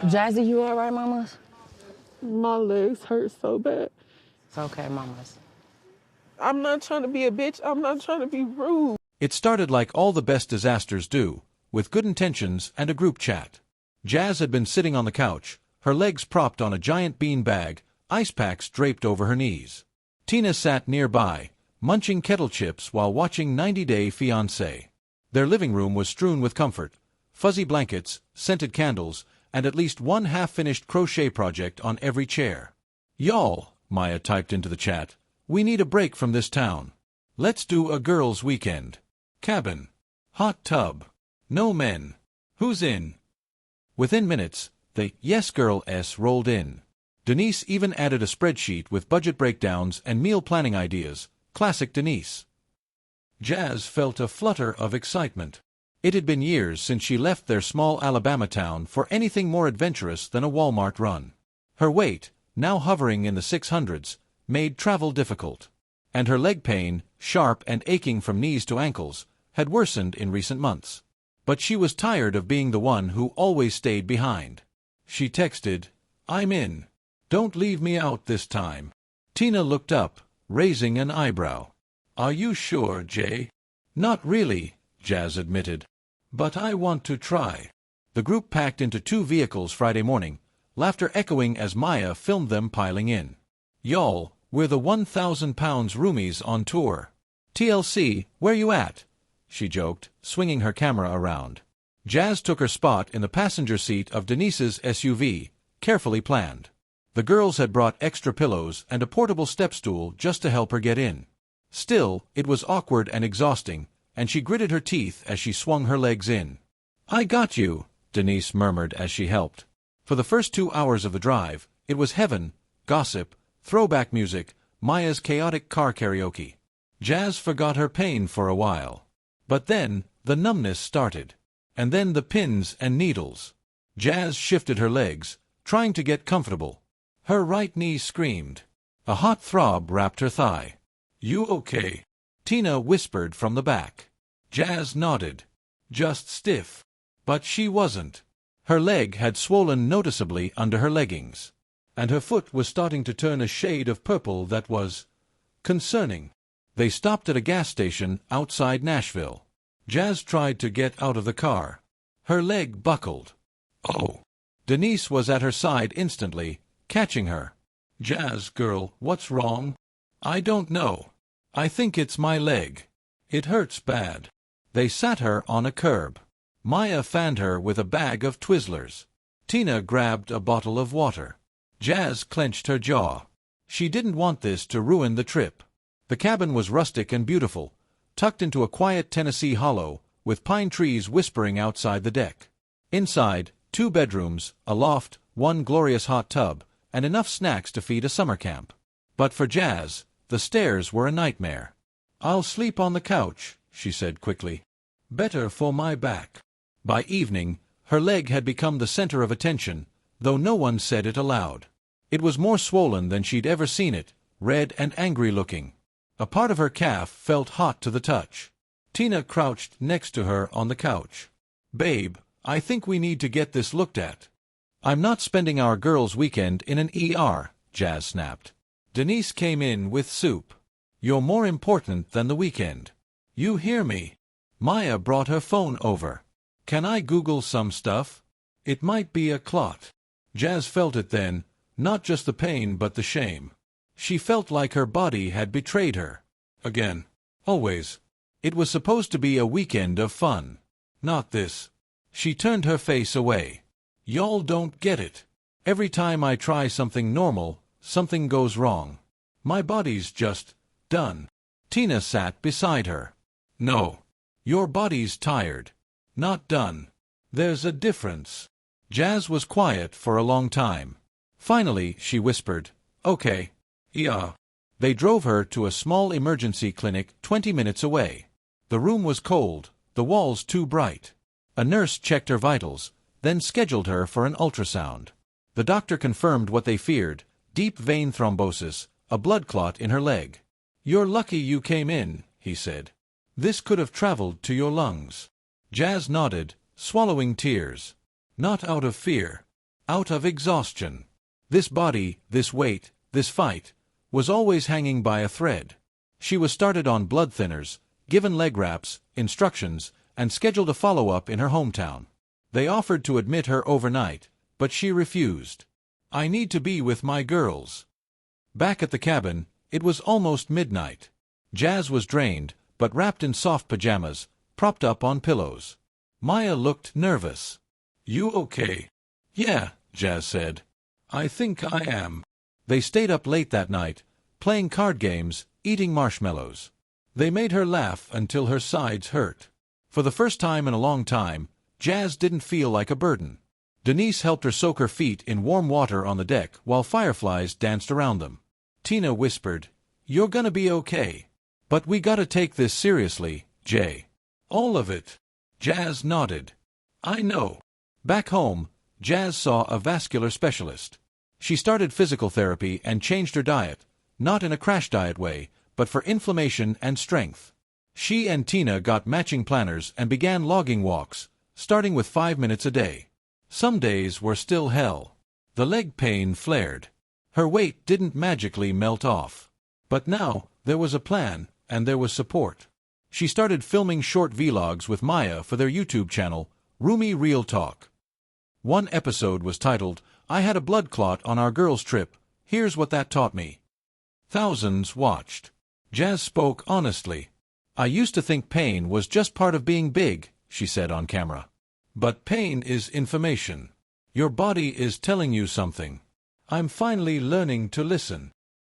Jazzy, you all right, mamas? My legs hurt so bad. It's okay, mamas. I'm not trying to be a bitch. I'm not trying to be rude. It started like all the best disasters do, with good intentions and a group chat. Jazz had been sitting on the couch, her legs propped on a giant bean bag, ice packs draped over her knees. Tina sat nearby, munching kettle chips while watching 90 Day Fiancé. Their living room was strewn with comfort, fuzzy blankets, scented candles, and at least one half-finished crochet project on every chair. "Y'all," Maya typed into the chat, "we need a break from this town. Let's do a girls' weekend. Cabin. Hot tub. No men. Who's in?" Within minutes, the "Yes Girl"s rolled in. Denise even added a spreadsheet with budget breakdowns and meal planning ideas. Classic Denise. Jazz felt a flutter of excitement. It had been years since she left their small Alabama town for anything more adventurous than a Walmart run. Her weight, now hovering in the 600s, made travel difficult. And her leg pain, sharp and aching from knees to ankles, had worsened in recent months. But she was tired of being the one who always stayed behind. She texted, "I'm in. Don't leave me out this time." Tina looked up, raising an eyebrow. "Are you sure, Jay?" "Not really," Jazz admitted. "But I want to try." The group packed into 2 vehicles Friday morning, laughter echoing as Maya filmed them piling in. "Y'all, we're the 1,000 pounds Roomies on tour. TLC, where you at?" she joked, swinging her camera around. Jazz took her spot in the passenger seat of Denise's SUV, carefully planned. The girls had brought extra pillows and a portable step stool just to help her get in. Still, it was awkward and exhausting, and she gritted her teeth as she swung her legs in. "I got you," Denise murmured as she helped. For the first 2 hours of the drive, it was heaven, gossip, throwback music, Maya's chaotic car karaoke. Jazz forgot her pain for a while. But then, the numbness started. And then the pins and needles. Jazz shifted her legs, trying to get comfortable. Her right knee screamed. A hot throb wrapped her thigh. "You okay?" Tina whispered from the back. Jazz nodded. "Just stiff." But she wasn't. Her leg had swollen noticeably under her leggings. And her foot was starting to turn a shade of purple that was concerning. They stopped at a gas station outside Nashville. Jazz tried to get out of the car. Her leg buckled. "Oh!" Denise was at her side instantly, catching her. "Jazz, girl, what's wrong?" "I don't know. I think it's my leg. It hurts bad." They sat her on a curb. Maya fanned her with a bag of Twizzlers. Tina grabbed a bottle of water. Jazz clenched her jaw. She didn't want this to ruin the trip. The cabin was rustic and beautiful, tucked into a quiet Tennessee hollow, with pine trees whispering outside the deck. Inside, 2 bedrooms, a loft, 1 glorious hot tub, and enough snacks to feed a summer camp. But for Jazz, the stairs were a nightmare. "I'll sleep on the couch," she said quickly. "Better for my back." By evening, her leg had become the center of attention, though no one said it aloud. It was more swollen than she'd ever seen it, red and angry-looking. A part of her calf felt hot to the touch. Tina crouched next to her on the couch. "Babe, I think we need to get this looked at." "I'm not spending our girls' weekend in an ER," Jazz snapped. Denise came in with soup. "You're more important than the weekend. You hear me?" Maya brought her phone over. "Can I Google some stuff? It might be a clot." Jazz felt it then, not just the pain but the shame. She felt like her body had betrayed her. Again. Always. It was supposed to be a weekend of fun. Not this. She turned her face away. "Y'all don't get it. Every time I try something normal, something goes wrong. My body's just done." Tina sat beside her. "No. Your body's tired. Not done. There's a difference." Jazz was quiet for a long time. Finally, she whispered, "Okay. Yeah." They drove her to a small emergency clinic 20 minutes away. The room was cold, the walls too bright. A nurse checked her vitals, then scheduled her for an ultrasound. The doctor confirmed what they feared, deep vein thrombosis, a blood clot in her leg. "You're lucky you came in," he said. "This could have traveled to your lungs." Jazz nodded, swallowing tears. "Not out of fear. Out of exhaustion. This body, this weight, this fight, was always hanging by a thread. She was started on blood thinners, given leg wraps, instructions, and scheduled a follow-up in her hometown. They offered to admit her overnight, but she refused. "I need to be with my girls." Back at the cabin, it was almost midnight. Jazz was drained, but wrapped in soft pajamas, propped up on pillows. Maya looked nervous. "You okay?" "Yeah," Jazz said. "I think I am." They stayed up late that night, playing card games, eating marshmallows. They made her laugh until her sides hurt. For the first time in a long time, Jazz didn't feel like a burden. Denise helped her soak her feet in warm water on the deck while fireflies danced around them. Tina whispered, "You're gonna be okay. But we gotta take this seriously, Jay." "All of it." Jazz nodded. "I know." Back home, Jazz saw a vascular specialist. She started physical therapy and changed her diet, not in a crash diet way, but for inflammation and strength. She and Tina got matching planners and began logging walks, starting with 5 minutes a day. Some days were still hell. The leg pain flared. Her weight didn't magically melt off. But now, there was a plan, and there was support. She started filming short vlogs with Maya for their YouTube channel, Roomie Real Talk. One episode was titled, "I had a blood clot on our girls' trip. Here's what that taught me." Thousands watched. Jazz spoke honestly. "I used to think pain was just part of being big," she said on camera. "But pain is information. Your body is telling you something. I'm finally learning to listen."